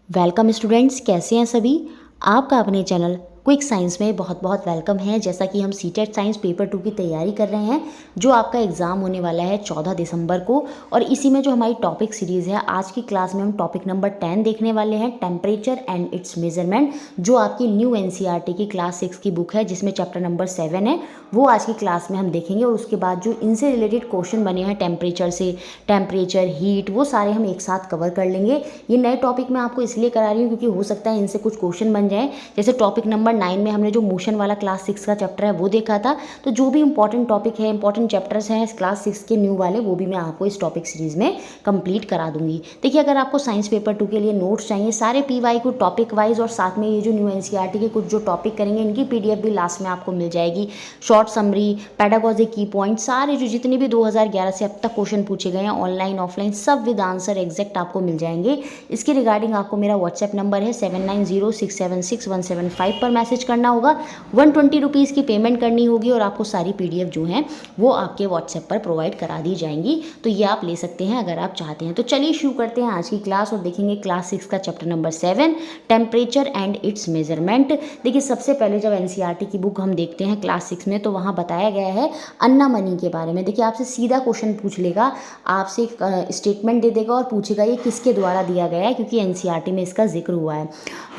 Welcome students, कैसे हैं सभी। आपका अपने चैनल क्विक साइंस में बहुत बहुत वेलकम है। जैसा कि हम सीटेट साइंस पेपर 2 की तैयारी कर रहे हैं, जो आपका एग्ज़ाम होने वाला है 14 दिसंबर को। और इसी में जो हमारी टॉपिक सीरीज़ है, आज की क्लास में हम टॉपिक नंबर 10 देखने वाले हैं, टेम्परेचर एंड इट्स मेजरमेंट, जो आपकी न्यू एनसीईआरटी की क्लास 6 की बुक है, जिसमें चैप्टर नंबर 7 है, वो आज की क्लास में हम देखेंगे। और उसके बाद जो इनसे रिलेटेड क्वेश्चन बने हैं टेम्परेचर से, टेम्परेचर, हीट, वो सारे हम एक साथ कवर कर लेंगे। ये नए टॉपिक मैं आपको इसलिए करा रही हूँ क्योंकि हो सकता है इनसे कुछ क्वेश्चन बन जाए। जैसे टॉपिक नंबर 9 में हमने जो मोशन वाला क्लास 6 का चैप्टर है वो देखा था, तो जो भी इंपॉर्टेंट टॉपिक है, इंपॉर्टेंट चैप्टर्स हैं क्लास 6 के न्यू वाले, वो भी मैं आपको इस टॉपिक सीरीज में कंप्लीट करा दूंगी। देखिए, अगर आपको साइंस पेपर 2 के लिए नोट्स चाहिए, सारे पीवाई को टॉपिक वाइज, और साथ में ये जो न्यू एनसीईआरटी के कुछ जो टॉपिक करेंगे, इनकी पीडीएफ भी लास्ट में आपको मिल जाएगी। शॉर्ट समरी, पेडागॉजी की पॉइंट, सारे जो जितने भी 2011 से अब तक क्वेश्चन पूछे गए हैं, ऑनलाइन ऑफलाइन, सब विद आंसर एग्जैक्ट आपको मिल जाएंगे। इसके रिगार्डिंग आपको मेरा व्हाट्सएप नंबर है 7906766175 पर मैसेज करना होगा। 120 रुपीज़ की पेमेंट करनी होगी और आपको सारी पीडीएफ जो हैं वो आपके व्हाट्सएप पर प्रोवाइड करा दी जाएंगी। तो ये आप ले सकते हैं अगर आप चाहते हैं। तो चलिए शुरू करते हैं आज की क्लास और देखेंगे क्लास 6 का chapter number 7, temperature and it's measurement. देखिए, सबसे पहले जब एनसीईआरटी की बुक हम देखते हैं क्लास 6 में, तो वहाँ बताया गया है अन्ना मनी के बारे में। देखिए, आपसे सीधा क्वेश्चन पूछ लेगा, आपसे एक स्टेटमेंट दे देगा और पूछेगा ये किसके द्वारा दिया गया है, क्योंकि एनसीईआरटी में इसका जिक्र हुआ है।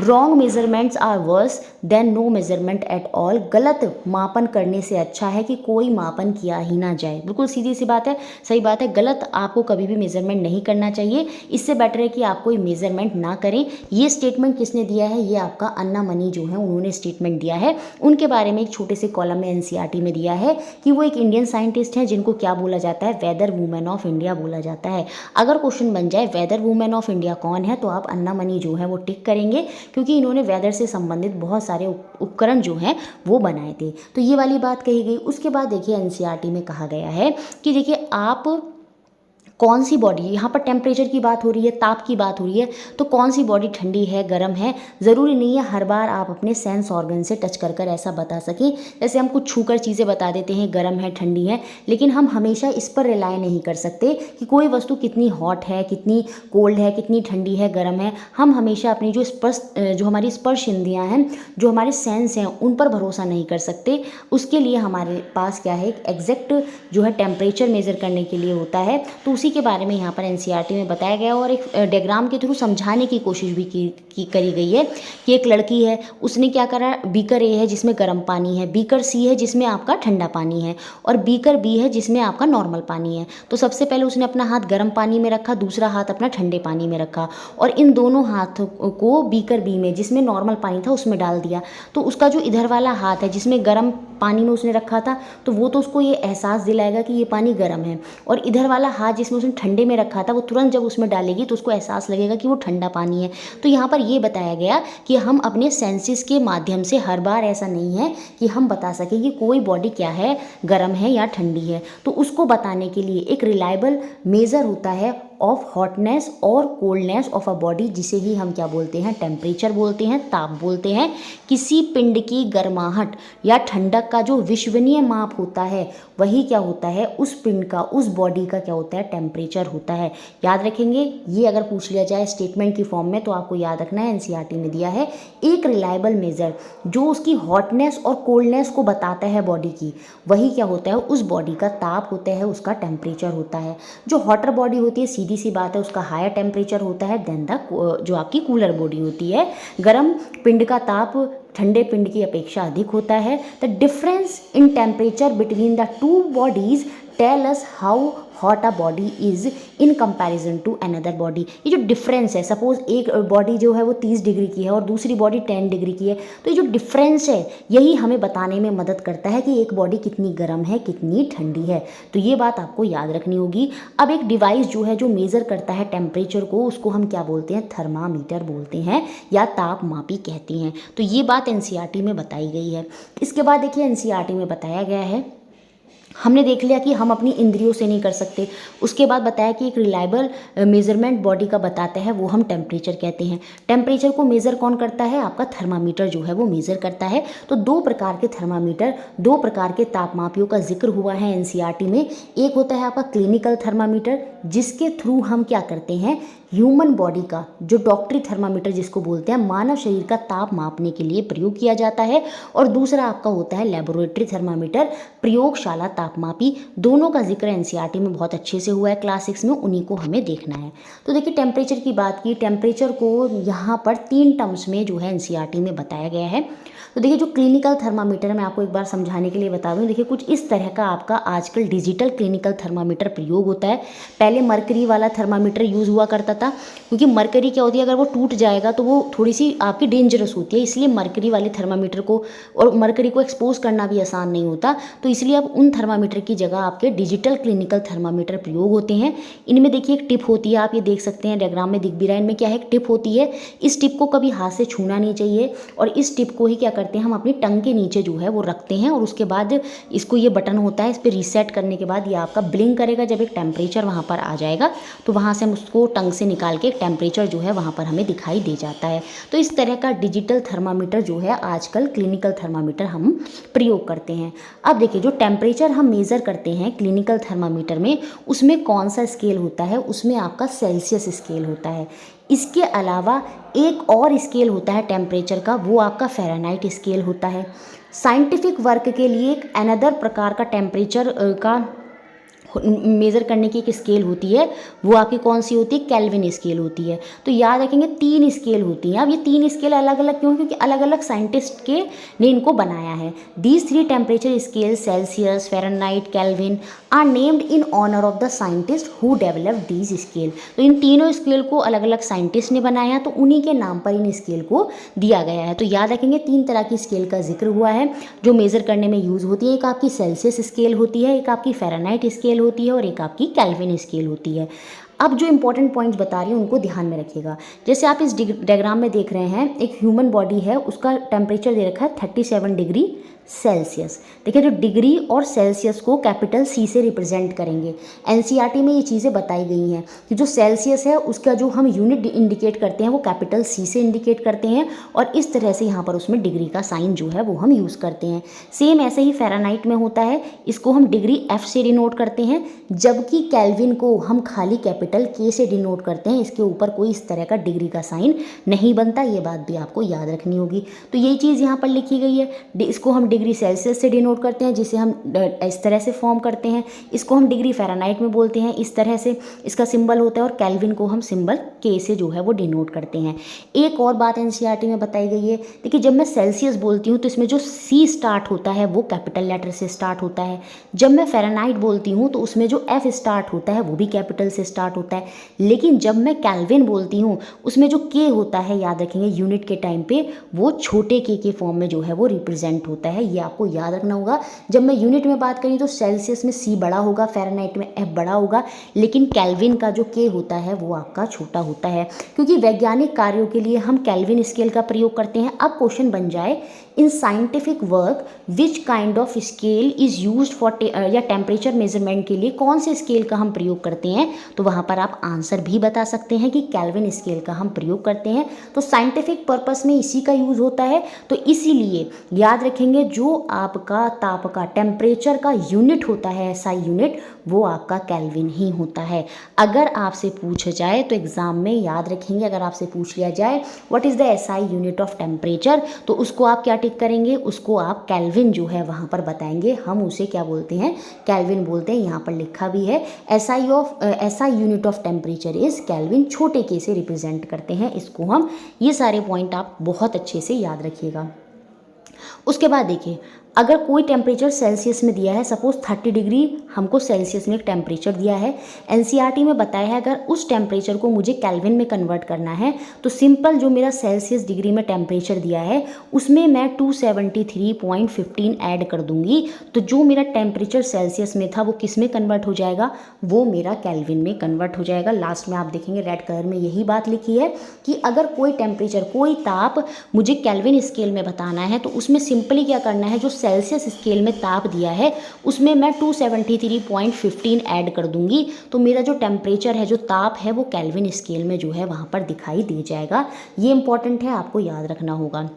Wrong measurements are worse than no measurement at all. गलत मापन करने से अच्छा है कि कोई मापन किया ही ना जाए। बिल्कुल सीधी सी बात है, सही बात है। गलत आपको कभी भी मेजरमेंट नहीं करना चाहिए। इससे बेटर है कि आप कोई मेजरमेंट ना करें। ये स्टेटमेंट किसने दिया है? ये आपका अन्ना मनी जो है, उन्होंने स्टेटमेंट दिया है। उनके बारे में एक छोटे से कॉलम में एनसीईआरटी में दिया है कि वो एक इंडियन साइंटिस्ट हैं, जिनको क्या बोला जाता है? वेदर वुमेन ऑफ इंडिया बोला जाता है। अगर क्वेश्चन बन जाए वेदर वुमेन ऑफ इंडिया कौन है, तो आप अन्ना मनी जो है वो टिक करेंगे, क्योंकि इन्होंने वेदर से संबंधित बहुत सारे उपकरण जो हैं वो बनाए थे। तो ये वाली बात कही गई। उसके बाद देखिए, एनसीईआरटी में कहा गया है कि देखिए, आप कौन सी बॉडी, यहाँ पर टेम्परेचर की बात हो रही है, ताप की बात हो रही है, तो कौन सी बॉडी ठंडी है, गर्म है, ज़रूरी नहीं है हर बार आप अपने सेंस ऑर्गन से टच कर कर ऐसा बता सकें। जैसे हम कुछ छूकर चीज़ें बता देते हैं, गर्म है, ठंडी है, लेकिन हम हमेशा इस पर रिलाय नहीं कर सकते कि कोई वस्तु कितनी हॉट है, कितनी कोल्ड है, कितनी ठंडी है, गर्म है। हम हमेशा अपनी जो हमारी स्पर्श इंद्रियाँ हैं, जो हमारे सेंस हैं, उन पर भरोसा नहीं कर सकते। उसके लिए हमारे पास क्या है, एक एग्जैक्ट जो है टेम्परेचर मेज़र करने के लिए होता है। तो उसी के बारे में यहाँ पर एनसीईआरटी में बताया गया और एक डायग्राम के थ्रू समझाने की कोशिश भी करी गई है कि एक लड़की है, उसने क्या करा, बीकर ए है जिसमें गर्म पानी है, बीकर सी है जिसमें आपका ठंडा पानी है, और बीकर बी है जिसमें आपका नॉर्मल पानी है। तो सबसे पहले उसने अपना हाथ गर्म पानी में रखा, दूसरा हाथ अपना ठंडे पानी में रखा, और इन दोनों हाथों को बीकर बी में, जिसमें नॉर्मल पानी था, उसमें डाल दिया। तो उसका जो इधर वाला हाथ है जिसमें गर्म पानी में उसने रखा था, तो वो तो उसको ये एहसास दिलाएगा कि ये पानी गर्म है, और इधर वाला हाथ जिसमें उसने ठंडे में रखा था, वो तुरंत जब उसमें डालेगी तो उसको एहसास लगेगा कि वो ठंडा पानी है। तो यहाँ पर ये बताया गया कि हम अपने सेंसेस के माध्यम से हर बार ऐसा नहीं है कि हम बता सकें कि कोई बॉडी क्या है, गर्म है या ठंडी है। तो उसको बताने के लिए एक रिलायबल मेज़र होता है ऑफ हॉटनेस और कोल्डनेस ऑफ अ बॉडी, जिसे ही हम क्या बोलते हैं, टेम्परेचर बोलते हैं, ताप बोलते हैं। किसी पिंड की गर्माहट या ठंडक का जो विश्वसनीय माप होता है, वही क्या होता है, उस पिंड का, उस बॉडी का क्या होता है, टेम्परेचर होता है। याद रखेंगे, ये अगर पूछ लिया जाए स्टेटमेंट की फॉर्म में, तो आपको याद रखना है एनसीईआरटी ने दिया है एक रिलायबल मेजर जो उसकी हॉटनेस और कोल्डनेस को बताता है बॉडी की, वही क्या होता है, उस बॉडी का ताप होता है, उसका टेम्परेचर होता है। जो हॉटर बॉडी होती है, सीधी सी बात है, उसका हायर टेम्परेचर होता है देन द जो आपकी कूलर बॉडी होती है। गर्म पिंड का ताप ठंडे पिंड की अपेक्षा अधिक होता है। The difference in temperature between the two bodies tell us how hot a body is in comparison to another body. ये जो डिफरेंस है, सपोज एक बॉडी जो है वो 30 डिग्री की है और दूसरी बॉडी 10 डिग्री की है, तो ये जो डिफरेंस है यही हमें बताने में मदद करता है कि एक बॉडी कितनी गर्म है, कितनी ठंडी है। तो ये बात आपको याद रखनी होगी। अब एक डिवाइस जो है जो मेज़र करता है टेम्परेचर को, उसको हम क्या बोलते हैं, थर्मामीटर बोलते हैं या तापमापी कहते हैं। तो ये बात एनसीईआरटी में बताई गई है। इसके बाद देखिए, एनसीईआरटी में बताया गया है, हमने देख लिया कि हम अपनी इंद्रियों से नहीं कर सकते। उसके बाद बताया कि एक रिलायबल मेजरमेंट बॉडी का बताता है, वो हम टेम्परेचर कहते हैं। टेम्परेचर को मेज़र कौन करता है, आपका थर्मामीटर जो है वो मेज़र करता है। तो दो प्रकार के थर्मामीटर, दो प्रकार के तापमापियों का जिक्र हुआ है एनसीईआरटी में। एक होता है आपका क्लिनिकल थर्मामीटर, जिसके थ्रू हम क्या करते हैं, ह्यूमन बॉडी का जो डॉक्टरी थर्मामीटर जिसको बोलते हैं, मानव शरीर का ताप मापने के लिए प्रयोग किया जाता है। और दूसरा आपका होता है लेबोरेटरी थर्मामीटर, प्रयोगशाला तापमापी। दोनों का जिक्र एनसीईआरटी में बहुत अच्छे से हुआ है क्लास 6 में, उन्हीं को हमें देखना है। तो देखिए टेम्परेचर की बात की, टेम्परेचर को यहाँ पर 3 टर्म्स में जो है एनसीईआरटी में बताया गया है। तो देखिए जो क्लिनिकल थर्मामीटर है, मैं आपको एक बार समझाने के लिए बता दूं, देखिए कुछ इस तरह का आपका आजकल डिजिटल क्लिनिकल थर्मामीटर प्रयोग होता है। पहले मरकरी वाला थर्मामीटर यूज़ हुआ करता था, क्योंकि मरकरी क्या होती है, अगर वो टूट जाएगा तो वो थोड़ी सी आपकी डेंजरस होती है, इसलिए मरकरी वाले थर्मामीटर को, और मरकरी को एक्सपोज करना भी आसान नहीं होता, तो इसलिए अब उन थर्मामीटर की जगह आपके डिजिटल क्लिनिकल थर्मामीटर प्रयोग होते हैं। इनमें देखिए एक टिप होती है, आप ये देख सकते हैं डायग्राम में दिख भी रहा है, इनमें क्या है, एक टिप होती है। इस टिप को कभी हाथ से छूना नहीं चाहिए, और इस टिप को ही क्या करते हैं हम अपनी टंग के नीचे जो है वो रखते हैं, और उसके बाद इसको ये बटन होता है, इस पर रीसेट करने के बाद ये आपका ब्लिंक करेगा। जब एक टेम्परेचर वहाँ पर आ जाएगा तो वहाँ से हम उसको टंग से निकाल के एक टेम्परेचर जो है वहाँ पर हमें दिखाई दे जाता है। तो इस तरह का डिजिटल थर्मामीटर जो है आजकल क्लिनिकल थर्मामीटर हम प्रयोग करते हैं। अब देखिए जो टेम्परेचर हम मेज़र करते हैं क्लिनिकल थर्मामीटर में, उसमें कौन सा स्केल होता है, उसमें आपका सेल्सियस स्केल होता है। इसके अलावा एक और स्केल होता है टेम्परेचर का, वो आपका फ़ारेनहाइट स्केल होता है। साइंटिफिक वर्क के लिए एक अनदर प्रकार का टेम्परेचर का मेज़र करने की एक स्केल होती है, वो आपकी कौन सी होती है, केल्विन स्केल होती है। तो याद रखेंगे 3 स्केल होती हैं। अब ये 3 स्केल अलग अलग क्यों, क्योंकि अलग अलग साइंटिस्ट के ने इनको बनाया है। These 3 temperature scale Celsius, Fahrenheit, Kelvin are named in honour of the scientist who developed these scale. तो इन तीनों स्केल को अलग अलग साइंटिस्ट ने बनाया, तो उन्हीं के नाम पर इन स्केल को दिया गया है। तो याद रखेंगे 3 तरह की स्केल का जिक्र हुआ है जो मेज़र करने में यूज़ होती है। एक आपकी सेल्सियस स्केल होती है, एक आपकी फ़ारेनहाइट स्केल होती है, और एक आपकी केल्विन स्केल होती है। अब जो इंपॉर्टेंट पॉइंट्स बता रही हूँ उनको ध्यान में रखिएगा। जैसे आप इस डायग्राम में देख रहे हैं, एक ह्यूमन बॉडी है, उसका टेम्परेचर दे रखा है 37 डिग्री सेल्सियस। देखिए जो डिग्री और सेल्सियस को कैपिटल सी से रिप्रेजेंट करेंगे। एनसीईआरटी में ये चीज़ें बताई गई हैं कि जो सेल्सियस है उसका जो हम यूनिट इंडिकेट करते हैं वो कैपिटल सी से इंडिकेट करते हैं, और इस तरह से यहाँ पर उसमें डिग्री का साइन जो है वो हम यूज़ करते हैं। सेम ऐसे ही फ़ारेनहाइट में होता है, इसको हम डिग्री एफ से डिनोट करते हैं, जबकि केल्विन को हम खाली कैपिटल के से डिनोट करते हैं। इसके ऊपर कोई इस तरह का डिग्री का साइन नहीं बनता, ये बात भी आपको याद रखनी होगी। तो यही चीज़ यहाँ पर लिखी गई है। इसको हम डिग्री सेल्सियस से डिनोट करते हैं, जिसे हम इस तरह से फॉर्म करते हैं। इसको हम डिग्री फ़ारेनहाइट में बोलते हैं, इस तरह से इसका सिंबल होता है, और केल्विन को हम सिंबल के से जो है वो डिनोट करते हैं। एक और बात एनसीईआरटी में बताई गई है, देखिए जब मैं सेल्सियस बोलती हूँ तो इसमें जो सी स्टार्ट होता है वो कैपिटल लेटर से स्टार्ट होता है। जब मैं फ़ारेनहाइट बोलती हूँ तो उसमें जो एफ स्टार्ट होता है वो भी कैपिटल से स्टार्ट होता है। लेकिन जब मैं केल्विन बोलती हूँ उसमें जो के होता है, याद रखेंगे यूनिट के टाइम पे वो छोटे के फॉर्म में जो है वो रिप्रेजेंट होता है। ये आपको याद रखना होगा। जब मैं यूनिट में बात करी तो सेल्सियस में सी बड़ा होगा, फ़ारेनहाइट में एफ बड़ा होगा, लेकिन केल्विन का जो के होता है वो आपका छोटा होता है, क्योंकि वैज्ञानिक कार्यों के लिए हम केल्विन स्केल का प्रयोग करते हैं। अब क्वेश्चन बन जाए, in scientific work which kind of scale is used for या टेम्परेचर मेजरमेंट के लिए कौन से स्केल का हम प्रयोग करते हैं, तो वहाँ पर आप आंसर भी बता सकते हैं कि केल्विन स्केल का हम प्रयोग करते हैं। तो साइंटिफिक पर्पस में इसी का यूज़ होता है। तो इसीलिए याद रखेंगे जो आपका ताप का टेम्परेचर का यूनिट होता है, एसआई यूनिट, वो आपका केल्विन ही होता है। अगर आपसे पूछ जाए तो एग्ज़ाम में याद रखेंगे, अगर आपसे पूछ लिया जाए what is the SI unit of temperature, तो उसको आप क्या टिक करेंगे, उसको आप केल्विन जो है वहाँ पर बताएंगे। हम उसे क्या बोलते हैं, केल्विन बोलते हैं। यहाँ पर लिखा भी है SI unit of temperature is kelvin, छोटे के से रिप्रेजेंट करते हैं इसको हम। ये सारे पॉइंट आप बहुत अच्छे से याद रखिएगा। उसके बाद देखिए, अगर कोई टेम्परेचर सेल्सियस में दिया है, सपोज 30 डिग्री हमको सेल्सियस में एक टेम्परेचर दिया है, एनसीईआरटी में बताया है अगर उस टेम्परेचर को मुझे केल्विन में कन्वर्ट करना है तो सिंपल जो मेरा सेल्सियस डिग्री में टेम्परेचर दिया है उसमें मैं 273.15 ऐड कर दूंगी, तो जो मेरा टेम्परेचर सेल्सियस में था वो किस में कन्वर्ट हो जाएगा, वो मेरा केल्विन में कन्वर्ट हो जाएगा। लास्ट में आप देखेंगे रेड कलर में यही बात लिखी है कि अगर कोई टेम्परेचर, कोई ताप मुझे केल्विन स्केल में बताना है तो उसमें सिंपली क्या करना है, जो सेल्सियस स्केल में ताप दिया है उसमें मैं 273.15 ऐड कर दूंगी, तो मेरा जो टेम्परेचर है, जो ताप है, वो केल्विन स्केल में जो है वहाँ पर दिखाई दे जाएगा। ये इंपॉर्टेंट है, आपको याद रखना होगा।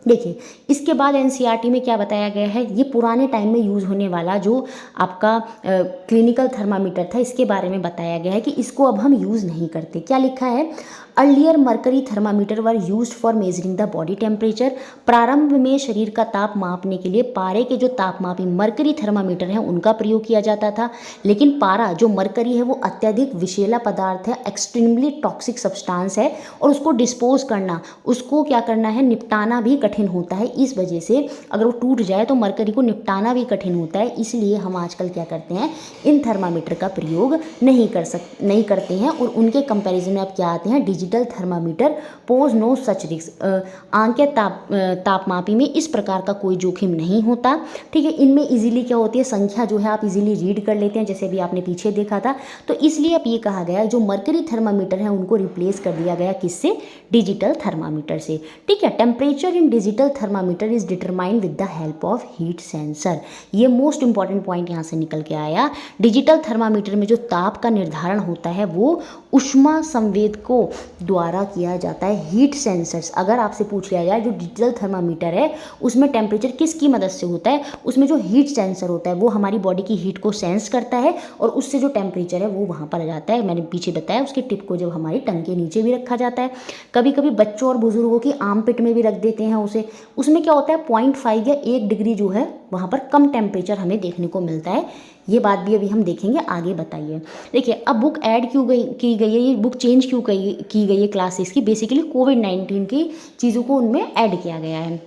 देखिए, इसके बाद एनसीईआरटी में क्या बताया गया है, ये पुराने टाइम में यूज़ होने वाला जो आपका क्लिनिकल थर्मामीटर था, इसके बारे में बताया गया है कि इसको अब हम यूज़ नहीं करते। क्या लिखा है, earlier mercury thermometer were used for measuring the body temperature. प्रारंभ में शरीर का ताप मापने के लिए पारे के जो तापमापी मरकरी थर्मामीटर हैं उनका प्रयोग किया जाता था, लेकिन पारा जो मरकरी है वो अत्यधिक विषैला पदार्थ है, एक्सट्रीमली टॉक्सिक सब्सटेंस है, और उसको डिस्पोज करना, उसको क्या करना है, निपटाना भी कठिन होता है। इस वजह से अगर वो टूट जाए तो मरकरी को निपटाना भी कठिन होता है, इसलिए हम आजकल क्या करते हैं, इन थर्मामीटर का प्रयोग नहीं करते हैं। और उनके कंपैरिजन में अब क्या आते हैं, digital thermometer pose no such risk. आंख के तापमापी में इस प्रकार का कोई जोखिम नहीं होता। ठीक है, इनमें इजीली क्या होती है, संख्या जो है आप इजीली रीड कर लेते हैं, जैसे भी आपने पीछे देखा था। तो इसलिए अब ये कहा गया जो मरकरी थर्मामीटर है उनको रिप्लेस कर दिया गया किससे, डिजिटल थर्मामीटर से। ठीक है, temperature in digital thermometer is determined with the help of heat sensor. ये मोस्ट इंपॉर्टेंट पॉइंट यहाँ से निकल के आया। डिजिटल थर्मामीटर में जो ताप का निर्धारण होता है वो ऊष्मा संवेदकों द्वारा किया जाता है, हीट सेंसर्स। अगर आपसे पूछ लिया जाए जो डिजिटल थर्मामीटर है उसमें टेम्परेचर किसकी मदद से होता है, उसमें जो हीट सेंसर होता है वो हमारी बॉडी की हीट को सेंस करता है और उससे जो टेम्परेचर है वो वहाँ पर आ जाता है। मैंने पीछे बताया उसके टिप को जब हमारी टंग के नीचे भी रखा जाता है, कभी कभी बच्चों और बुजुर्गों की आर्मपिट में भी रख देते हैं उसे। उसमें क्या होता है, 0.5 या 1 डिग्री जो है वहाँ पर कम टेम्परेचर हमें देखने को मिलता है। ये बात भी अभी हम देखेंगे आगे। बताइए, देखिए अब बुक ऐड क्यों की गई है, ये बुक चेंज क्यों की गई है क्लासेस की, बेसिकली कोविड-19 की चीज़ों को उनमें ऐड किया गया है।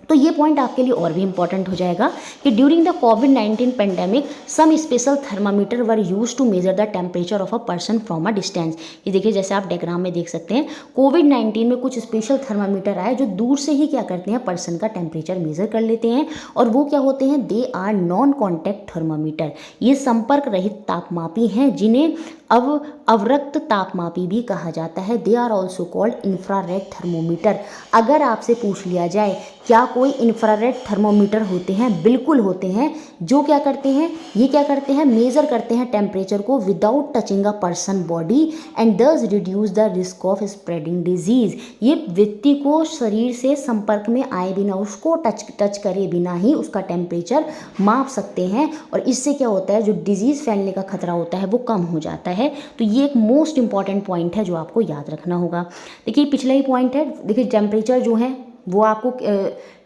तो ये पॉइंट आपके लिए और भी इंपॉर्टेंट हो जाएगा कि during the COVID pandemic some special thermometer were use to measure the temperature of a person from a distance. ये देखिए, जैसे आप डायग्राम में देख सकते हैं, कोविड-19 में कुछ स्पेशल थर्मामीटर आए जो दूर से ही क्या करते हैं, पर्सन का टेम्परेचर मेजर कर लेते हैं। और वो क्या होते हैं, they are non contact thermometer. ये संपर्क रहित तापमापी हैं जिन्हें अवरक्त तापमापी भी कहा जाता है। They are also called infrared thermometer. अगर आपसे पूछ लिया जाए क्या कोई इंफ्रारेड थर्मोमीटर होते हैं, बिल्कुल होते हैं, जो क्या करते हैं, ये क्या करते हैं, मेज़र करते हैं टेम्परेचर को without touching a person body and thus reduce the risk of spreading disease. ये व्यक्ति को शरीर से संपर्क में आए बिना, उसको टच करे बिना ही उसका टेम्परेचर माप सकते हैं और इससे क्या होता है, जो डिजीज़ फैलने का खतरा होता है वो कम हो जाता है। तो ये एक मोस्ट इंपॉर्टेंट पॉइंट है जो आपको याद रखना होगा। देखिए पिछला ही पॉइंट है, देखिए टेम्परेचर जो है वो आपको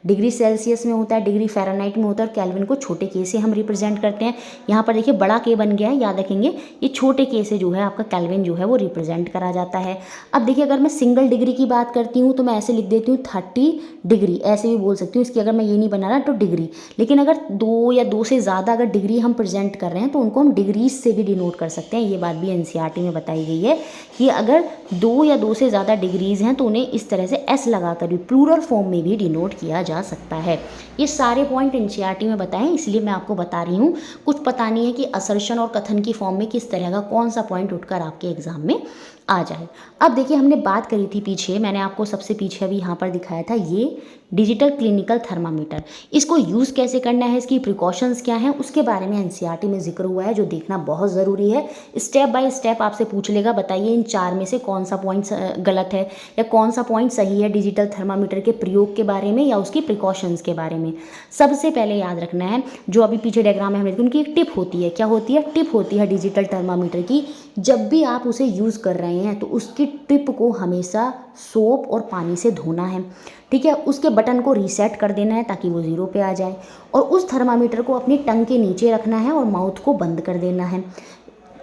डिग्री सेल्सियस में होता है, डिग्री फ़ारेनहाइट में होता है, और केल्विन को छोटे के से हम रिप्रेजेंट करते हैं। यहाँ पर देखिए बड़ा के बन गया है, याद रखेंगे, ये छोटे के से जो है आपका केल्विन जो है वो रिप्रेजेंट करा जाता है। अब देखिए अगर मैं सिंगल डिग्री की बात करती हूँ तो मैं ऐसे लिख देती हूँ 30 डिग्री, ऐसे भी बोल सकती हूँ इसकी, अगर मैं ये नहीं बना रहा तो डिग्री। लेकिन अगर 2 या 2 से ज़्यादा अगर डिग्री हम प्रेजेंट कर रहे हैं तो उनको हम डिग्रीज से भी डिनोट कर सकते हैं। ये बात भी एनसीईआरटी में बताई गई है कि अगर 2 या 2 से ज़्यादा डिग्रीज हैं तो उन्हें इस तरह से एस लगाकर भी प्लूरल फॉर्म में भी डिनोट किया जा सकता है। ये सारे पॉइंट एनसीईआरटी में बताएं, इसलिए मैं आपको बता रही हूँ। कुछ पता नहीं है कि असर्शन और कथन की फॉर्म में किस तरह का कौन सा पॉइंट उठकर आपके एग्जाम में आ जाए। अब देखिए हमने बात करी थी पीछे, मैंने आपको सबसे पीछे अभी यहाँ पर दिखाया था ये डिजिटल क्लिनिकल थर्मामीटर। इसको यूज़ कैसे करना है, इसकी प्रिकॉशंस क्या हैं, उसके बारे में एनसीईआरटी में जिक्र हुआ है जो देखना बहुत ज़रूरी है। स्टेप बाय स्टेप आपसे पूछ लेगा, बताइए इन 4 में से कौन सा पॉइंट गलत है या कौन सा पॉइंट सही है डिजिटल थर्मामीटर के प्रयोग के बारे में या उसकी प्रिकॉशंस के बारे में। सबसे पहले याद रखना है, जो अभी पीछे डायग्राम में हमने देखा, उनकी एक टिप होती है। क्या होती है, टिप होती है डिजिटल थर्मामीटर की। जब भी आप उसे यूज़ कर रहे हैं तो उसकी टिप को हमेशा सोप और पानी से धोना है। ठीक है, उसके बटन को रीसेट कर देना है ताकि वो 0 पे आ जाए, और उस थर्मामीटर को अपनी टंग के नीचे रखना है और माउथ को बंद कर देना है।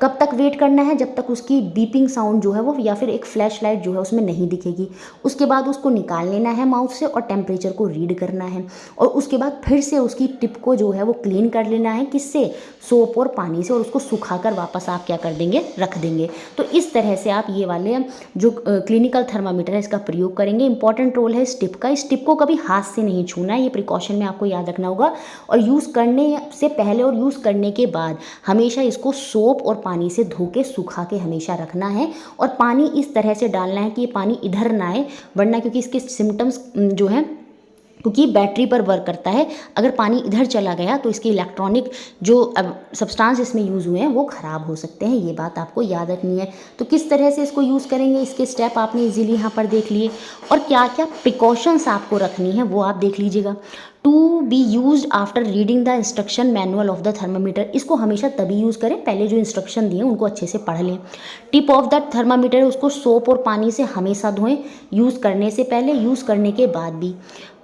कब तक वेट करना है, जब तक उसकी बीपिंग साउंड जो है वो या फिर एक फ्लैश लाइट जो है उसमें नहीं दिखेगी। उसके बाद उसको निकाल लेना है माउथ से और टेम्परेचर को रीड करना है, और उसके बाद फिर से उसकी टिप को जो है वो क्लीन कर लेना है, किससे, सोप और पानी से, और उसको सुखाकर वापस आप क्या कर देंगे, रख देंगे। तो इस तरह से आप ये वाले जो क्लिनिकल थर्मामीटर है इसका प्रयोग करेंगे। इंपॉर्टेंट रोल है इस टिप का, इस टिप को कभी हाथ से नहीं छूना है, ये प्रिकॉशन में आपको याद रखना होगा। और यूज़ करने से पहले और यूज़ करने के बाद हमेशा इसको सोप और पानी से धो के सुखा के हमेशा रखना है, और पानी इस तरह से डालना है कि ये पानी इधर ना आए, वरना क्योंकि इसके सिम्टम्स जो हैं क्योंकि बैटरी पर वर्क करता है। अगर पानी इधर चला गया तो इसके इलेक्ट्रॉनिक जो सब्सटेंस इसमें यूज़ हुए हैं वो ख़राब हो सकते हैं, ये बात आपको याद रखनी है। तो किस तरह से इसको यूज़ करेंगे, इसके स्टेप आपने इजीली यहाँ पर देख लिए, और क्या क्या प्रिकॉशंस आपको रखनी है वो आप देख लीजिएगा। To be use after reading the instruction manual of the thermometer, इसको हमेशा तभी यूज़ करें पहले जो इंस्ट्रक्शन दिए उनको अच्छे से पढ़ लें। टिप ऑफ द थर्मामीटर, उसको सोप और पानी से हमेशा धोएं, यूज़ करने से पहले, यूज़ करने के बाद भी।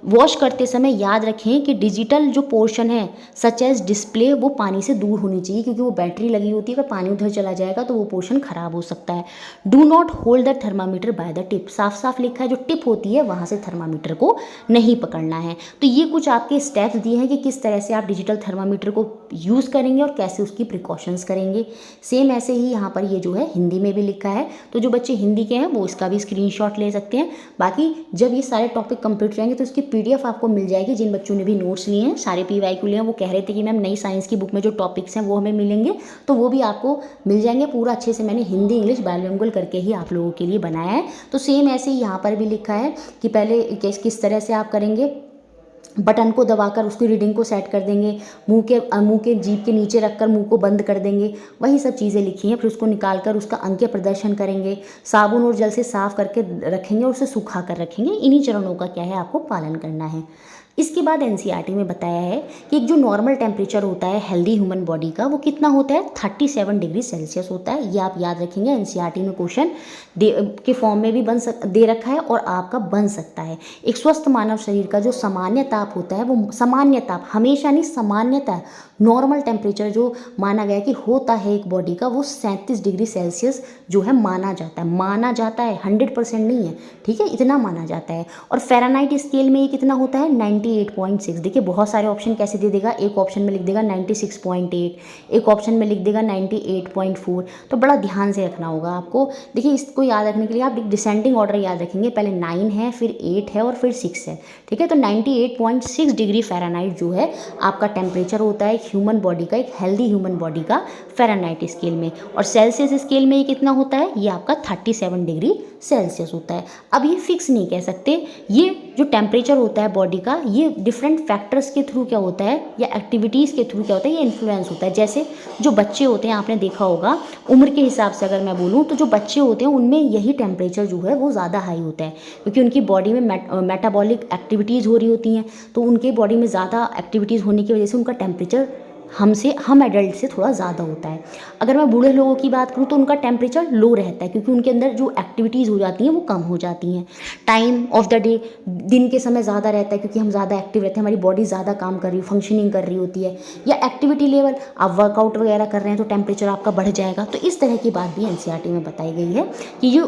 वॉश करते समय याद रखें कि डिजिटल जो पोर्शन है सच एज डिस्प्ले वो पानी से दूर होनी चाहिए, क्योंकि वो बैटरी लगी होती है, अगर पानी उधर चला जाएगा तो वो पोर्शन ख़राब हो सकता है। Do not hold the thermometer by the tip, साफ साफ लिखा है जो टिप होती है वहाँ से थर्मामीटर को नहीं पकड़ना है। तो ये कुछ आपके स्टेप्स दिए हैं कि किस तरह से आप डिजिटल थर्मामीटर को यूज़ करेंगे और कैसे उसकी प्रिकॉशंस करेंगे। सेम ऐसे ही यहाँ पर ये जो है हिंदी में भी लिखा है, तो जो बच्चे हिंदी के हैं वो इसका भी स्क्रीनशॉट ले सकते हैं। बाकी जब ये सारे टॉपिक कंप्लीट रहेंगे तो इसकी पीडीएफ आपको मिल जाएगी। जिन बच्चों ने भी नोट्स लिए हैं, सारे PYQ लिए हैं, वो कह रहे थे कि मैम नई साइंस की बुक में जो टॉपिक्स हैं वो हमें मिलेंगे, तो वो भी आपको मिल जाएंगे। पूरा अच्छे से मैंने हिंदी इंग्लिश बाइलिंगुअल करके ही आप लोगों के लिए बनाया है। तो सेम ऐसे ही यहाँ पर भी लिखा है कि पहले किस तरह से आप करेंगे, बटन को दबाकर उसकी रीडिंग को सेट कर देंगे, मुंह के जीभ के नीचे रखकर मुंह को बंद कर देंगे, वही सब चीज़ें लिखी हैं। फिर उसको निकालकर उसका अंकीय प्रदर्शन करेंगे, साबुन और जल से साफ करके रखेंगे और उसे सुखा कर रखेंगे। इन्हीं चरणों का क्या है आपको पालन करना है। इसके बाद NCERT में बताया है कि एक जो नॉर्मल टेम्परेचर होता है हेल्दी ह्यूमन बॉडी का वो कितना होता है, 37 डिग्री सेल्सियस होता है। ये आप याद रखेंगे, NCERT में क्वेश्चन के फॉर्म में भी दे रखा है और आपका बन सकता है। एक स्वस्थ मानव शरीर का जो सामान्य ताप होता है, वो सामान्य ताप हमेशा नहीं, सामान्यता नॉर्मल टेम्परेचर जो माना गया कि होता है एक बॉडी का, वो 37 डिग्री सेल्सियस जो है माना जाता है 100% नहीं है, ठीक है, इतना माना जाता है। और फ़ारेनहाइट स्केल में ये कितना होता है, 98.6। देखिए बहुत सारे ऑप्शन कैसे दे देगा, एक ऑप्शन में लिख देगा 96.8, एक ऑप्शन में लिख देगा 98.4, तो बड़ा ध्यान से रखना होगा आपको। देखिए इसको याद रखने के लिए आप डिसेंडिंग ऑर्डर याद रखेंगे, पहले 9 है, फिर 8 है और फिर 6 है, ठीक है। तो 98.6 डिग्री फ़ारेनहाइट जो है आपका टेम्परेचर होता है ह्यूमन बॉडी का, एक हेल्दी ह्यूमन बॉडी का फ़ारेनहाइट स्केल में। और सेल्सियस स्केल में ये कितना होता है, ये आपका 37 डिग्री सेल्सियस होता है। अब ये फिक्स नहीं कह सकते, ये जो टेम्परेचर होता है बॉडी का, ये डिफरेंट फैक्टर्स के थ्रू क्या होता है या एक्टिविटीज़ के थ्रू क्या होता है, ये इन्फ्लुएंस होता है। जैसे जो बच्चे होते हैं, आपने देखा होगा उम्र के हिसाब से अगर मैं बोलूँ तो जो बच्चे होते हैं उनमें यही टेम्परेचर जो है वो ज़्यादा हाई होता है, क्योंकि उनकी बॉडी में मेटाबॉलिक एक्टिविटीज़ हो रही होती हैं, तो उनके बॉडी में ज़्यादा एक्टिविटीज़ होने की वजह से उनका टेम्परेचर हम एडल्ट से थोड़ा ज़्यादा होता है। अगर मैं बूढ़े लोगों की बात करूँ तो उनका टेम्परेचर लो रहता है, क्योंकि उनके अंदर जो एक्टिविटीज़ हो जाती हैं वो कम हो जाती हैं। टाइम ऑफ द डे, दिन के समय ज़्यादा रहता है, क्योंकि हम ज़्यादा एक्टिव रहते हैं, हमारी बॉडी ज़्यादा काम कर रही है, फंक्शनिंग कर रही होती है। या एक्टिविटी लेवल, आप वर्कआउट वगैरह कर रहे हैं तो टेम्परेचर आपका बढ़ जाएगा। तो इस तरह की बात भी NCERT में बताई गई है कि जो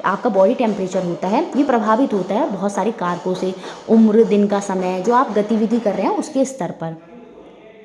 आपका बॉडी टेम्परेचर होता है ये प्रभावित होता है बहुत सारे कारकों से, उम्र, दिन का समय, जो आप गतिविधि कर रहे हैं उसके स्तर पर।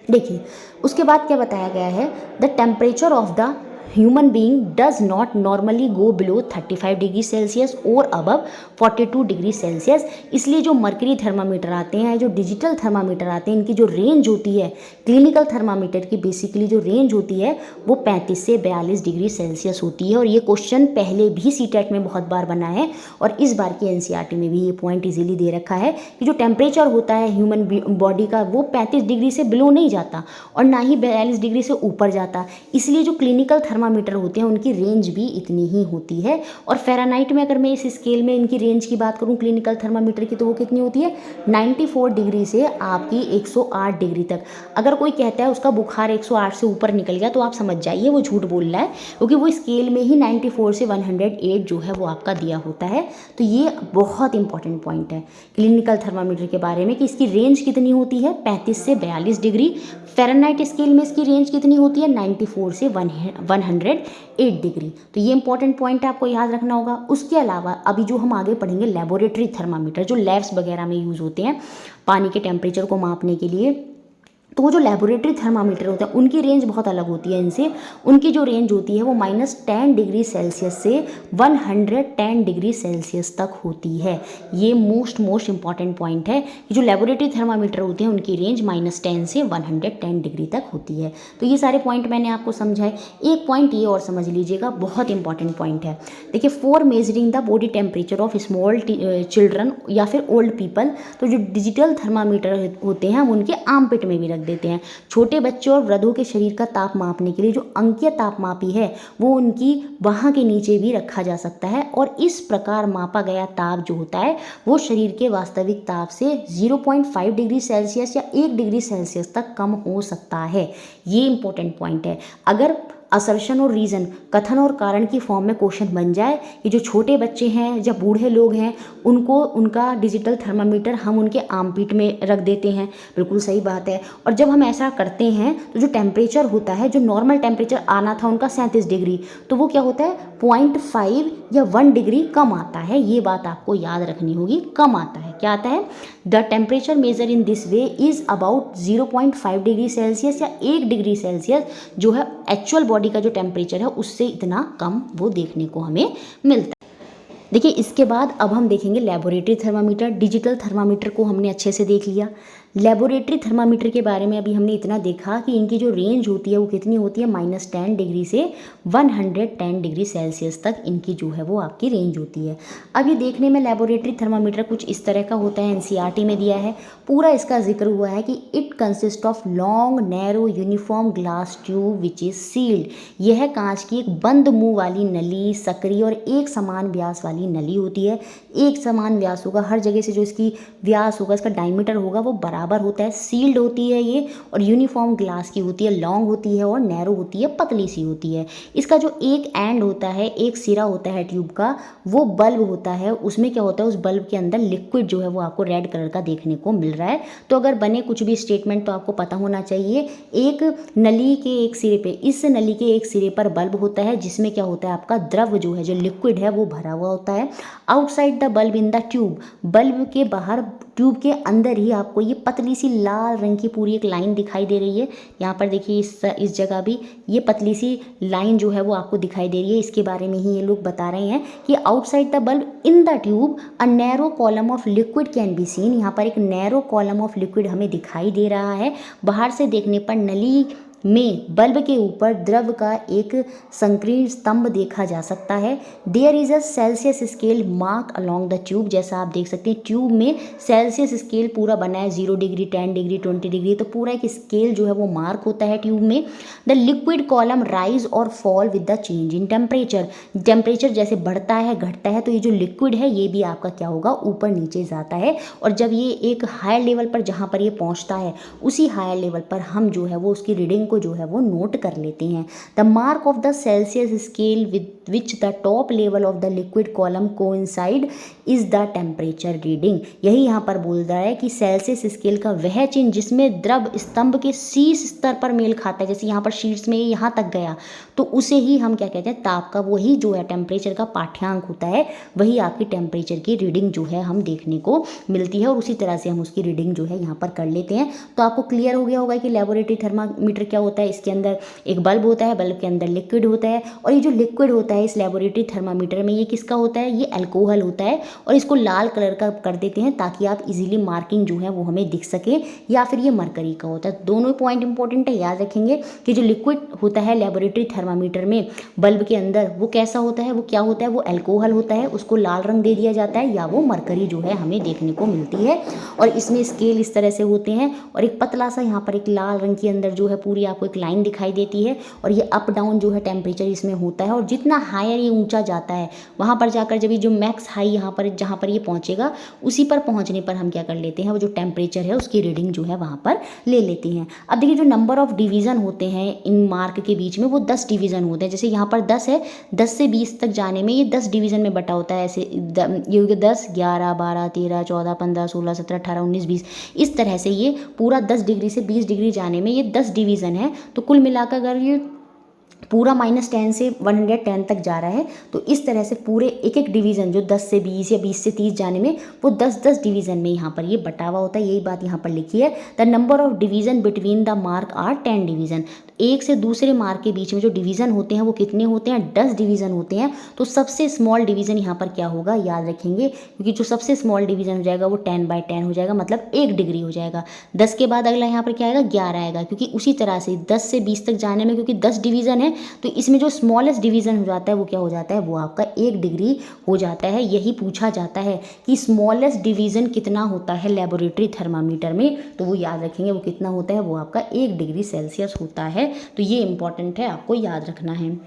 देखिए उसके बाद क्या बताया गया है, the temperature of the human being does not normally go below 35 degree Celsius और अबव 42 डिग्री सेल्सियस। इसलिए जो मर्करी थर्मामीटर आते हैं, जो डिजिटल थर्मामीटर आते हैं, इनकी जो रेंज होती है क्लिनिकल थर्मामीटर की, बेसिकली जो रेंज होती है वो 35 से 42 डिग्री सेल्सियस होती है। और ये क्वेश्चन पहले भी CTET में बहुत बार बना है और इस बार की NCERT में भी ये पॉइंट इजीली दे रखा है कि जो टेम्परेचर होता है ह्यूमन बॉडी का वो 35 डिग्री से बिलो नहीं जाता और ना ही 42 डिग्री से ऊपर जाता। इसलिए जो क्लिनिकल थर्मामीटर होते हैं उनकी रेंज भी इतनी ही होती है। और फ़ारेनहाइट में अगर मैं इस स्केल में इनकी रेंज की बात करूं क्लिनिकल थर्मामीटर की, तो वो कितनी होती है, 94 डिग्री से आपकी 108 डिग्री तक। अगर कोई कहता है उसका बुखार 108 से ऊपर निकल गया तो आप समझ जाइए वो झूठ बोल रहा है, क्योंकि वो स्केल में ही 94 से 108 जो है वो आपका दिया होता है। तो ये बहुत इंपॉर्टेंट पॉइंट है क्लिनिकल थर्मामीटर के बारे में कि इसकी रेंज कितनी होती है, 35 से 42 डिग्री। फ़ारेनहाइट स्केल में इसकी रेंज कितनी होती है, 94 से 108 डिग्री। तो ये इंपॉर्टेंट पॉइंट आपको याद रखना होगा। उसके अलावा अभी जो हम आगे पढ़ेंगे लेबोरेटरी थर्मामीटर, जो लैब्स वगैरह में यूज़ होते हैं पानी के टेम्परेचर को मापने के लिए, तो वो जो लेबोरेटरी थर्मामीटर होता है उनकी रेंज बहुत अलग होती है इनसे। उनकी जो रेंज होती है वो -10 डिग्री सेल्सियस से 110 डिग्री सेल्सियस तक होती है। ये मोस्ट इंपॉर्टेंट पॉइंट है कि जो लेबोरेटरी थर्मामीटर होते हैं उनकी रेंज -10 से 110 डिग्री तक होती है। तो ये सारे पॉइंट मैंने आपको समझाए। एक पॉइंट ये और समझ लीजिएगा, बहुत इंपॉर्टेंट पॉइंट है। देखिए, for measuring the body temperature of small children या फिर ओल्ड पीपल, तो जो डिजिटल थर्मामीटर होते हैं हम उनके आर्मपिट में भी रख देते हैं। छोटे बच्चों और वृद्धों के शरीर का ताप मापने के लिए जो अंकीय तापमापी है वो उनकी बाह के नीचे भी रखा जा सकता है, और इस प्रकार मापा गया ताप जो होता है वो शरीर के वास्तविक ताप से 0.5 डिग्री सेल्सियस या 1 डिग्री सेल्सियस तक कम हो सकता है। ये इंपॉर्टेंट पॉइंट है। अगर असर्शन और रीज़न, कथन और कारण की फॉर्म में क्वेश्चन बन जाए कि जो छोटे बच्चे हैं या बूढ़े लोग हैं उनको उनका डिजिटल थर्मामीटर हम उनके आर्मपिट में रख देते हैं, बिल्कुल सही बात है। और जब हम ऐसा करते हैं तो जो टेम्परेचर होता है, जो नॉर्मल टेम्परेचर आना था उनका 37 डिग्री, तो वो क्या होता है 0.5 या 1 डिग्री कम आता है। ये बात आपको याद रखनी होगी, कम आता है। क्या आता है? The temperature measure in this way is about 0.5 degree Celsius या 1 डिग्री सेल्सियस जो है एक्चुअल बॉडी का जो टेम्परेचर है उससे इतना कम वो देखने को हमें मिलता है। देखिए, इसके बाद अब हम देखेंगे लेबोरेटरी थर्मामीटर। डिजिटल थर्मामीटर को हमने अच्छे से देख लिया। लेबोरेटरी थर्मामीटर के बारे में अभी हमने इतना देखा कि इनकी जो रेंज होती है वो कितनी होती है, -10 डिग्री से 110 डिग्री सेल्सियस तक इनकी जो है वो आपकी रेंज होती है। अब ये देखने में लेबोरेटरी थर्मामीटर कुछ इस तरह का होता है, एनसीईआरटी में दिया है, पूरा इसका जिक्र हुआ है कि it consist of long narrow uniform glass tube which is sealed. यह कांच की एक बंद मुंह वाली नली, सक्रिय और एक समान व्यास वाली नली होती है। एक समान व्यास होगा, हर जगह से जो इसकी व्यास होगा, इसका डायमीटर होगा वो बराबर होता है। सील्ड होती है ये, और यूनिफॉर्म ग्लास की होती है, लॉन्ग होती है और नैरो होती है, पतली सी होती है। इसका जो एक एंड होता है, एक सिरा होता है ट्यूब का, वो बल्ब होता है। उसमें क्या होता है, उस बल्ब के अंदर लिक्विड जो है वो आपको रेड कलर का देखने को मिल रहा है। तो अगर बने कुछ भी स्टेटमेंट तो आपको पता होना चाहिए। एक नली के एक सिरे पे, इस नली के एक सिरे पर बल्ब होता है जिसमें क्या होता है, आपका द्रव जो है, जो लिक्विड है वो भरा हुआ होता है। Outside the bulb in the tube, bulb के बाहर ट्यूब के अंदर ही आपको ये पतली सी लाल रंग की पूरी एक लाइन दिखाई दे रही है। यहाँ पर देखिए इस जगह भी ये पतली सी लाइन जो है वो आपको दिखाई दे रही है। इसके बारे में ही ये लोग बता रहे हैं कि outside the bulb in the tube a narrow column of liquid can be seen. यहाँ पर एक नैरो कॉलम ऑफ लिक्विड हमें दिखाई दे रहा है। बाहर से देखने पर नली में बल्ब के ऊपर द्रव का एक संकीर्ण स्तंभ देखा जा सकता है। There is a Celsius scale mark along the tube. जैसा आप देख सकते हैं ट्यूब में सेल्सियस स्केल पूरा बना है, 0 डिग्री, 10 डिग्री, 20 डिग्री, तो पूरा एक स्केल जो है वो मार्क होता है ट्यूब में। द लिक्विड कॉलम राइज और fall with the change in temperature. Temperature जैसे बढ़ता है घटता है तो ये जो लिक्विड है ये भी आपका क्या होगा, ऊपर नीचे जाता है। और जब ये एक हायर लेवल पर जहाँ पर ये पहुँचता है उसी हायर लेवल पर हम जो है वो उसकी रीडिंग को जो है वो नोट कर लेते हैं। The mark of the Celsius scale with which the top level of the liquid column coincide is the temperature reading. यही यहाँ पर बोल रहा है कि सेल्सियस स्केल का वह चिन्ह जिसमें द्रव स्तंभ के शीर्ष स्तर पर मेल खाता है, जैसे यहाँ पर शीर्ष में यहाँ तक गया तो उसे ही हम क्या कहते हैं, ताप का, वही जो है टेम्परेचर का पाठ्यांक होता है, वही आपकी टेम्परेचर की रीडिंग जो है हम देखने को मिलती है। और उसी तरह से हम उसकी रीडिंग जो है यहाँ पर कर लेते हैं। तो आपको क्लियर हो गया होगा कि लेबोरेटरी थर्मामीटर क्या होता है। इसके अंदर एक बल्ब होता है, बल्ब के अंदर लिक्विड होता है, और ये जो लिक्विड होता है इस लेबोरेटरी थर्मामीटर में ये किसका होता है, ये अल्कोहल होता है। और इसको लाल कलर का कर देते हैं ताकि आप इजीली मार्किंग जो है वो हमें दिख सके, या फिर ये मरकरी का होता है। दोनों पॉइंट इंपॉर्टेंट है, याद रखेंगे कि जो लिक्विड होता है लेबोरेटरी थर्मामीटर में बल्ब के अंदर वो कैसा होता है, वो क्या होता है, वो अल्कोहल होता है, उसको लाल रंग दे दिया जाता है, या वो मरकरी जो है हमें देखने को मिलती है। और इसमें स्केल इस तरह से होते हैं, और एक पतला सा यहाँ पर एक लाल रंग के अंदर जो है पूरी आपको एक लाइन दिखाई देती है। और ये अप डाउन जो है टेम्परेचर इसमें होता है, और जितना हायर ये ऊंचा जाता है वहाँ पर जाकर जब ये जो मैक्स हाई यहाँ पर जहाँ पर ये पहुँचेगा उसी पर पहुँचने पर हम क्या कर लेते हैं, वो जो टेम्परेचर है उसकी रीडिंग जो है वहाँ पर ले लेते हैं। अब देखिए जो नंबर ऑफ डिवीज़न होते हैं इन मार्क के बीच में वो 10 डिवीज़न होते हैं। जैसे यहाँ पर 10 है, 10 से 20 तक जाने में ये 10 डिवीज़न में बटा होता है। ऐसे ये 10, 11, 12, 13, 14, 15, 16, 17, 18, 19, 20, इस तरह से ये पूरा 10 डिग्री से 20 डिग्री जाने में ये 10 डिवीज़न है। तो कुल मिलाकर अगर ये पूरा -10 से 110 तक जा रहा है। तो इस तरह से पूरे एक एक डिवीज़न जो 10 से 20 या 20 से 30 जाने में, वो 10-10 डिवीज़न में यहाँ पर ये बटा हुआ होता है। यही बात यहाँ पर लिखी है, the number of division between the mark are 10 division. एक से दूसरे मार्क के बीच में जो डिवीज़न होते हैं वो कितने होते हैं, 10 डिवीज़न होते हैं। तो सबसे स्मॉल डिवीज़न यहाँ पर क्या होगा, याद रखेंगे, क्योंकि जो सबसे स्मॉल डिवीज़न हो जाएगा वो 10/10 हो जाएगा, मतलब 1 डिग्री हो जाएगा। 10 के बाद अगला यहाँ पर क्या आएगा, 11 आएगा, क्योंकि उसी तरह से 10 से 20 तक जाने में, क्योंकि 10 डिवीज़न है तो इसमें जो स्मॉलेस्ट डिवीज़न हो जाता है वो क्या हो जाता है, वो आपका 1 डिग्री हो जाता है। यही पूछा जाता है कि स्मॉलेस्ट डिवीज़न कितना होता है लेबोरेटरी थर्मामीटर में, तो वो याद रखेंगे वो कितना होता है, वो आपका 1 डिग्री सेल्सियस होता है। तो ये इंपॉर्टेंट है, आपको याद रखना है।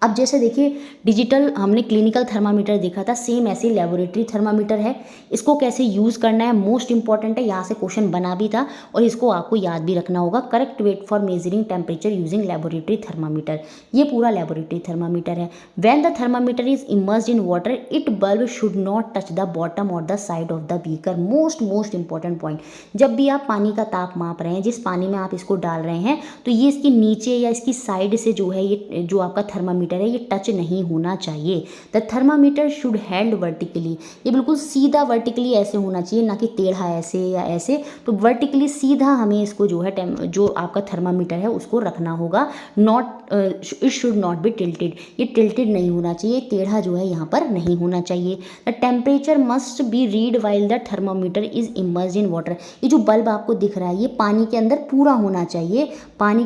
अब जैसे देखिए डिजिटल हमने क्लिनिकल थर्मामीटर देखा था, सेम ऐसे लेबोरेटरी थर्मामीटर है। इसको कैसे यूज़ करना है मोस्ट इंपॉर्टेंट है, यहाँ से क्वेश्चन बना भी था और इसको आपको याद भी रखना होगा। Correct weight for measuring temperature using laboratory thermometer, ये पूरा लेबोरेटरी थर्मामीटर है। When the thermometer is immersed in water it bulb should not touch the bottom और the side of the beaker. Most important point, जब भी आप पानी का ताप माप रहे हैं, जिस पानी में आप इसको डाल रहे हैं, तो ये इसके नीचे या इसकी साइड से जो है, ये जो आपका थर्मामीटर है ये टच नहीं होना चाहिए। The thermometer should hand vertically, ये बिल्कुल सीधा वर्टिकली ऐसे होना चाहिए, ना कि टेढ़ा ऐसे या ऐसे। तो वर्टिकली सीधा हमें इसको जो है जो आपका थर्मामीटर है उसको रखना होगा। Not it should not be tilted, ये टिल्टेड नहीं होना चाहिए, टेढ़ा जो है यहाँ पर नहीं होना चाहिए। The temperature must be read while the thermometer is immersed in water, ये जो बल्ब आपको दिख रहा है ये पानी के अंदर पूरा होना चाहिए। पानी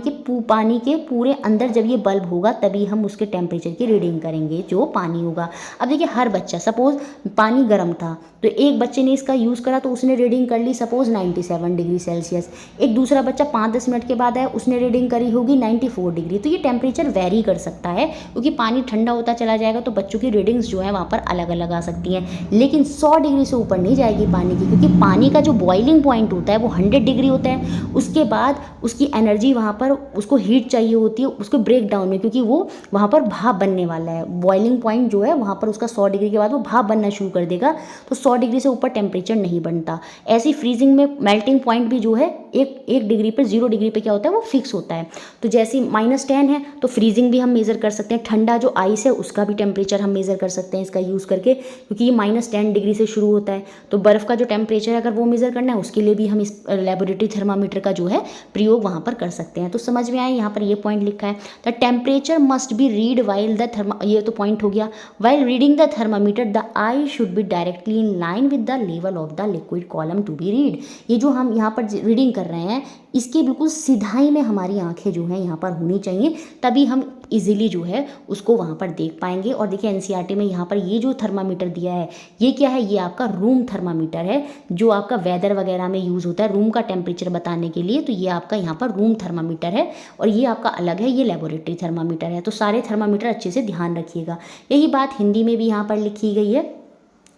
के पूरे अंदर जब ये बल्ब होगा तभी हम उसके टेम्परेचर की रीडिंग करेंगे जो पानी होगा। अब देखिए हर बच्चा, सपोज पानी गर्म था तो एक बच्चे ने इसका यूज़ करा तो उसने रीडिंग कर ली सपोज 97 डिग्री सेल्सियस। एक दूसरा बच्चा 5-10 मिनट के बाद आया, उसने रीडिंग करी होगी 94 डिग्री। तो ये टेम्परेचर वेरी कर सकता है, क्योंकि पानी ठंडा होता चला जाएगा तो बच्चों की रीडिंग्स जो है वहाँ पर अलग अलग आ सकती हैं। लेकिन 100 डिग्री से ऊपर नहीं जाएगी पानी की, क्योंकि पानी का जो बॉइलिंग पॉइंट होता है वो 100 डिग्री होता है। उसके बाद उसकी एनर्जी वहाँ पर उसको हीट चाहिए होती है उसको ब्रेक डाउन में, क्योंकि वो वहाँ पर भाप बनने वाला है। बॉइलिंग पॉइंट जो है वहाँ पर उसका 100 डिग्री के बाद वो भाप बनना शुरू कर देगा, तो 100 डिग्री से ऊपर टेम्परेचर नहीं बनता। ऐसी फ्रीजिंग में मेल्टिंग पॉइंट भी जो है एक डिग्री पर 0 डिग्री पे क्या होता है वो फिक्स होता है। तो जैसे -10 है तो फ्रीजिंग भी हम मेज़र कर सकते हैं। ठंडा जो आइस है उसका भी टेम्परेचर हम मेज़र कर सकते हैं इसका यूज़ करके, क्योंकि ये -10 डिग्री से शुरू होता है। तो बर्फ़ का जो टेम्परेचर है अगर वो मेज़र करना है उसके लिए भी हम इस लेबोरेटरी थर्मामीटर का जो है प्रयोग वहाँ पर कर सकते हैं। तो समझ में आए, यहाँ पर ये पॉइंट लिखा है the temperature must be read while the ये तो पॉइंट हो गया। While reading the thermometer the eye should be directly in line with the level of the liquid column to be read. ये जो हम यहाँ पर रीडिंग कर रहे हैं इसकी बिल्कुल सिधाई में हमारी आंखें जो हैं यहाँ पर होनी चाहिए, तभी हम इजीली जो है उसको वहाँ पर देख पाएंगे। और देखिए एनसीईआरटी में यहाँ पर ये जो थर्मामीटर दिया है ये क्या है, ये आपका रूम थर्मामीटर है जो आपका वेदर वगैरह में यूज़ होता है रूम का टेम्परेचर बताने के लिए। तो ये आपका यहाँ पर रूम थर्मामीटर है और ये आपका अलग है, ये लेबोरेटरी थर्मामीटर है। तो सारे थर्मामीटर अच्छे से ध्यान रखिएगा। यही बात हिंदी में भी यहाँ पर लिखी गई है।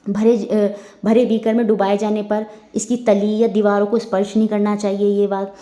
भरे बीकर में डुबाए जाने पर इसकी तली या दीवारों को स्पर्श नहीं करना चाहिए, ये बात।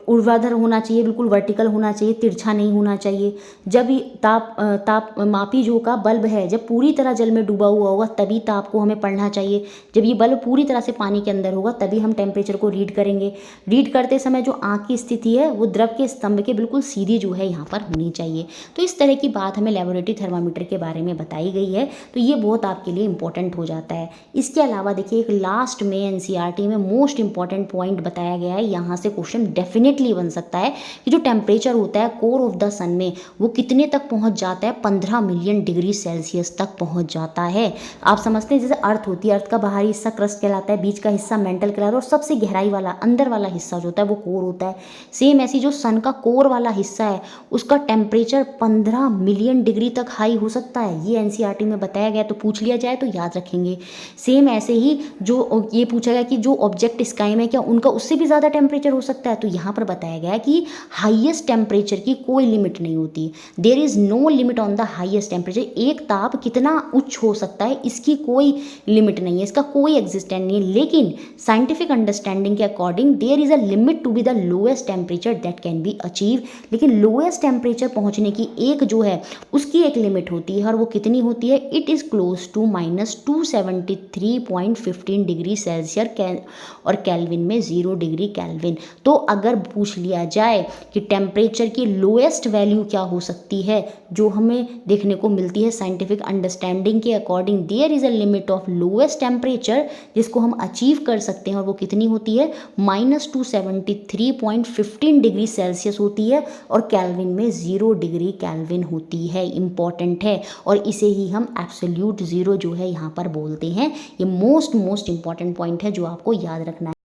ऊर्ध्वाधर होना चाहिए, बिल्कुल वर्टिकल होना चाहिए, तिरछा नहीं होना चाहिए। जब ताप मापी जो का बल्ब है जब पूरी तरह जल में डूबा हुआ होगा तभी ताप को हमें पढ़ना चाहिए। जब ये बल्ब पूरी तरह से पानी के अंदर होगा तभी हम टेम्परेचर को रीड करेंगे। रीड करते समय जो आँख की स्थिति है वो द्रव के स्तंभ के बिल्कुल सीधी जो है यहाँ पर होनी चाहिए। तो इस तरह की बात हमें लेबोरेटरी थर्मामीटर के बारे में बताई गई है, तो ये बहुत आपके लिए इंपॉर्टेंट हो जाता है। इसके अलावा देखिए एक लास्ट में एनसीईआरटी में मोस्ट इंपॉर्टेंट पॉइंट बताया गया है, यहाँ से क्वेश्चन डेफिनेटली बन सकता है कि जो टेम्परेचर होता है कोर ऑफ द सन में वो कितने तक पहुँच जाता है, 15 मिलियन डिग्री सेल्सियस तक पहुँच जाता है। आप समझते हैं जैसे अर्थ होती है, अर्थ का बाहरी हिस्सा क्रस्ट कहलाता है, बीच का हिस्सा मेंटल कहलाता है और सबसे गहराई वाला अंदर वाला हिस्सा जो होता है वो कोर होता है। सेम ऐसी जो सन का कोर वाला हिस्सा है उसका टेम्परेचर 15 मिलियन डिग्री तक हाई हो सकता है, ये एनसीईआरटी में बताया गया। तो पूछ लिया जाए तो याद रखेंगे। सेम ऐसे ही जो ये पूछा गया कि जो ऑब्जेक्ट स्काई में क्या उनका उससे भी ज़्यादा टेम्परेचर हो सकता है, तो यहाँ पर बताया गया है कि हाईएस्ट टेम्परेचर की कोई लिमिट नहीं होती। There is no limit on the highest temperature. एक ताप कितना उच्च हो सकता है इसकी कोई लिमिट नहीं है, इसका कोई एग्जिस्टेंस नहीं है। लेकिन साइंटिफिक अंडरस्टैंडिंग के according there is a limit to be the lowest temperature that can be achieve. लेकिन लोएस्ट टेम्परेचर पहुँचने की एक जो है उसकी एक लिमिट होती है और वो कितनी होती है, it is close to -2 73.15 degree Celsius और केल्विन में 0 डिग्री केल्विन। तो अगर पूछ लिया जाए कि टेम्परेचर की लोएस्ट वैल्यू क्या हो सकती है जो हमें देखने को मिलती है साइंटिफिक अंडरस्टैंडिंग के according, there is a limit of lowest temperature जिसको हम अचीव कर सकते हैं, और वो कितनी होती है -273.15 डिग्री सेल्सियस होती है और केल्विन में 0 डिग्री केल्विन होती है। इंपॉर्टेंट है, और इसे ही हम एब्सोल्यूट ज़ीरो जो है यहाँ पर बोलते हैं। ये मोस्ट इंपॉर्टेंट पॉइंट है जो आपको याद रखना है।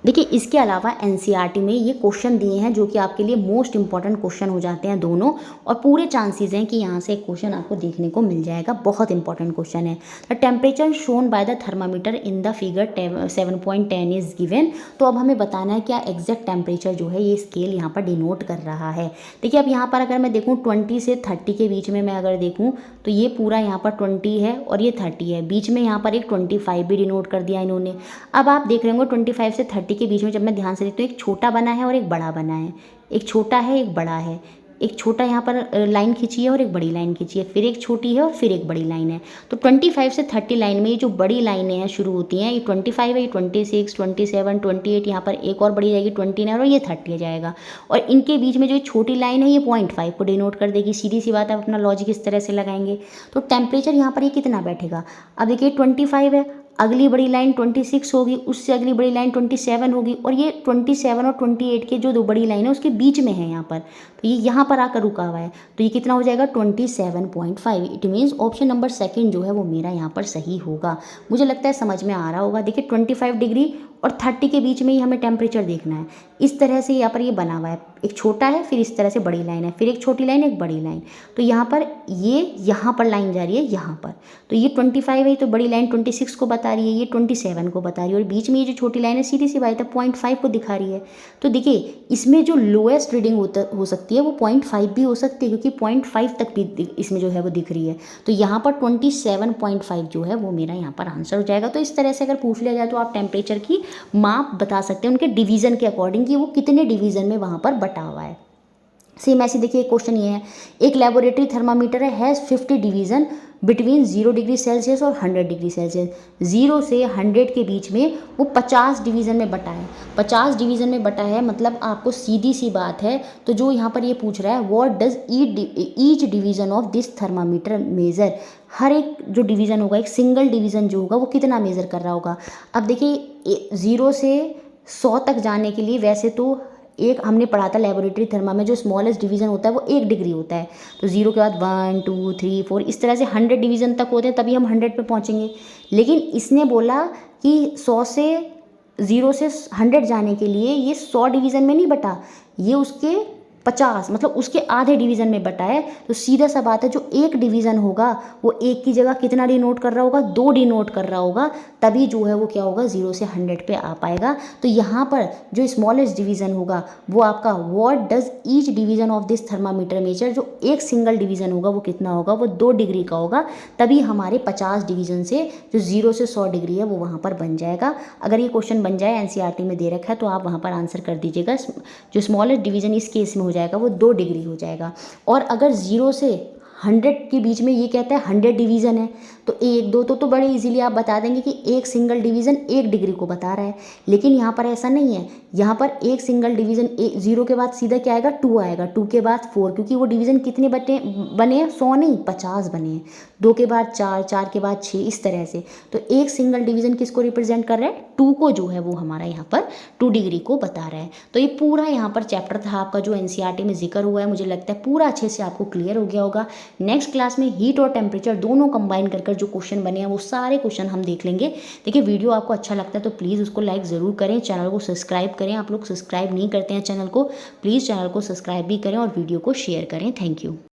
देखिए, इसके अलावा एनसीईआरटी में ये क्वेश्चन दिए हैं जो कि आपके लिए मोस्ट इंपॉर्टेंट क्वेश्चन हो जाते हैं दोनों, और पूरे चांसेस हैं कि यहाँ से एक क्वेश्चन आपको देखने को मिल जाएगा। बहुत इंपॉर्टेंट क्वेश्चन है। The temperature shown by the thermometer in the figure 7.10 is given. तो अब हमें बताना है क्या एग्जैक्ट टेम्परेचर जो है ये स्केल यहाँ पर डिनोट कर रहा है। देखिए, अब यहाँ पर अगर मैं देखूँ 20 से 30 के बीच में मैं अगर देखूँ तो ये पूरा यहाँ पर 20 है और ये 30 है, बीच में यहाँ पर एक 25 भी डिनोट कर दिया इन्होंने। अब आप देख रहे होंगे 25 से 30 के बीच में जब मैं ध्यान से देखती हूँ एक छोटा बना है और एक बड़ा बना है, एक छोटा है एक बड़ा है, एक छोटा यहाँ पर लाइन खींची है और एक बड़ी लाइन खींची है, फिर एक छोटी है और फिर एक बड़ी लाइन है। तो 25 से 30 लाइन में ये जो बड़ी लाइनें हैं शुरू होती हैं, ये 25 है, ये 26, 27, 28, यहाँ पर एक और बड़ी जाएगी 29 और ये 30 जाएगा। और इनके बीच में जो छोटी लाइन है ये 0.5 को डिनोट कर देगी। सीधी सी बात है, अपना लॉजिक इस तरह से लगाएंगे तो टेम्परेचर यहाँ पर ये कितना बैठेगा। अब देखिए 25 है, अगली बड़ी लाइन 26 होगी, उससे अगली बड़ी लाइन 27 होगी, और ये 27 और 28 के जो दो बड़ी लाइन है उसके बीच में है यहाँ पर, तो ये यहाँ पर आकर रुका हुआ है। तो ये कितना हो जाएगा 27.5। It means option number second जो है वो मेरा यहाँ पर सही होगा। मुझे लगता है समझ में आ रहा होगा। देखिए 25 डिग्री और 30 के बीच में ही हमें टेम्परेचर देखना है। इस तरह से यहाँ पर ये बना हुआ है, एक छोटा है, फिर इस तरह से बड़ी लाइन है, फिर एक छोटी लाइन, एक बड़ी लाइन। तो यहाँ पर ये यहाँ पर लाइन जा रही है यहाँ पर, तो ये 25 है, तो बड़ी लाइन 26 को बता रही है, ये 27 को बता रही है, और बीच में ये जो छोटी लाइन है सीधी सी बात है 0.5 को दिखा रही है। तो देखिए इसमें जो लोएस्ट रीडिंग हो सकती है वो 0.5 भी हो सकती है, क्योंकि 0.5 तक भी इसमें जो है वो दिख रही है। तो यहाँ पर 27.5 जो है वो मेरा यहाँ पर आंसर हो जाएगा। तो इस तरह से अगर पूछ लिया जाए तो आप टेम्परेचर की माप बता सकते हैं उनके डिवीज़न के अकॉर्डिंग कि वो कितने डिवीज़न में वहाँ पर बटा हुआ है। सेम ऐसे देखिए क्वेश्चन ये है, एक laboratory thermometer has 50 division between 0 degree Celsius और 100 डिग्री सेल्सियस। 0 से 100 के बीच में वो 50 डिवीज़न में बटा है। 50 डिवीज़न में बटा है मतलब आपको सीधी सी बात है। तो जो यहाँ पर ये पूछ रहा है what does each division of this thermometer measure, हर एक जो डिवीज़न होगा, एक सिंगल डिवीज़न जो होगा वो कितना मेज़र कर रहा होगा। अब देखिए 0 से 100 तक जाने के लिए वैसे तो एक हमने पढ़ा था लेबोरेटरी थर्मा में जो स्मॉलेस्ट डिवीज़न होता है वो 1 डिग्री होता है। तो 0 के बाद 1 2 3 4 इस तरह से 100 डिवीज़न तक होते हैं, तभी हम 100 पे पहुंचेंगे। लेकिन इसने बोला कि 100 से 0 से 100 जाने के लिए ये 100 डिवीज़न में नहीं बटा, ये उसके 50 मतलब उसके आधे डिवीज़न में बटा है। तो सीधा सा बात है जो एक डिवीज़न होगा वो एक की जगह कितना डिनोट कर रहा होगा, 2 डिनोट कर रहा होगा, तभी जो है वो क्या होगा 0 से 100 पे आ पाएगा। तो यहाँ पर जो स्मॉलेस्ट डिवीज़न होगा वो आपका what does each division of this thermometer measure, जो एक सिंगल डिवीज़न होगा वो कितना होगा, वो 2 डिग्री का होगा, तभी हमारे 50 डिवीज़न से जो 0 से 100 डिग्री है वो वहाँ पर बन जाएगा। अगर ये क्वेश्चन बन जाए एनसीईआरटी में दे रखा है तो आप वहाँ पर आंसर कर दीजिएगा। जो स्मॉलेस्ट डिवीज़न इस केस में हो जाएगा वो 2 डिग्री हो जाएगा। और अगर 0 से 100 के बीच में ये कहता है 100 डिवीज़न है तो 1 2 तो बड़े इजीली आप बता देंगे कि एक सिंगल डिवीज़न 1 डिग्री को बता रहा है। लेकिन यहाँ पर ऐसा नहीं है, यहाँ पर एक सिंगल डिवीज़न 0 के बाद सीधा क्या आएगा 2 आएगा, 2 के बाद 4, क्योंकि वो डिवीज़न कितने बने हैं 100 नहीं 50 बने हैं, 2 के बाद 4, 4 के बाद 6, इस तरह से। तो एक सिंगल डिवीज़न किसको रिप्रेजेंट कर रहा है, 2 को जो है वो हमारा यहाँ पर 2 डिग्री को बता रहा है। तो ये पूरा यहाँ पर चैप्टर था आपका जो एनसीईआरटी में जिक्र हुआ है, मुझे लगता है पूरा अच्छे से आपको क्लियर हो गया होगा। नेक्स्ट क्लास में हीट और टेम्परेचर दोनों कंबाइन कर जो क्वेश्चन बने हैं वो सारे क्वेश्चन हम देख लेंगे। देखिए वीडियो आपको अच्छा लगता है तो प्लीज़ उसको लाइक ज़रूर करें, चैनल को सब्सक्राइब करें। आप लोग सब्सक्राइब नहीं करते हैं चैनल को, प्लीज़ चैनल को सब्सक्राइब भी करें और वीडियो को शेयर करें। Thank you.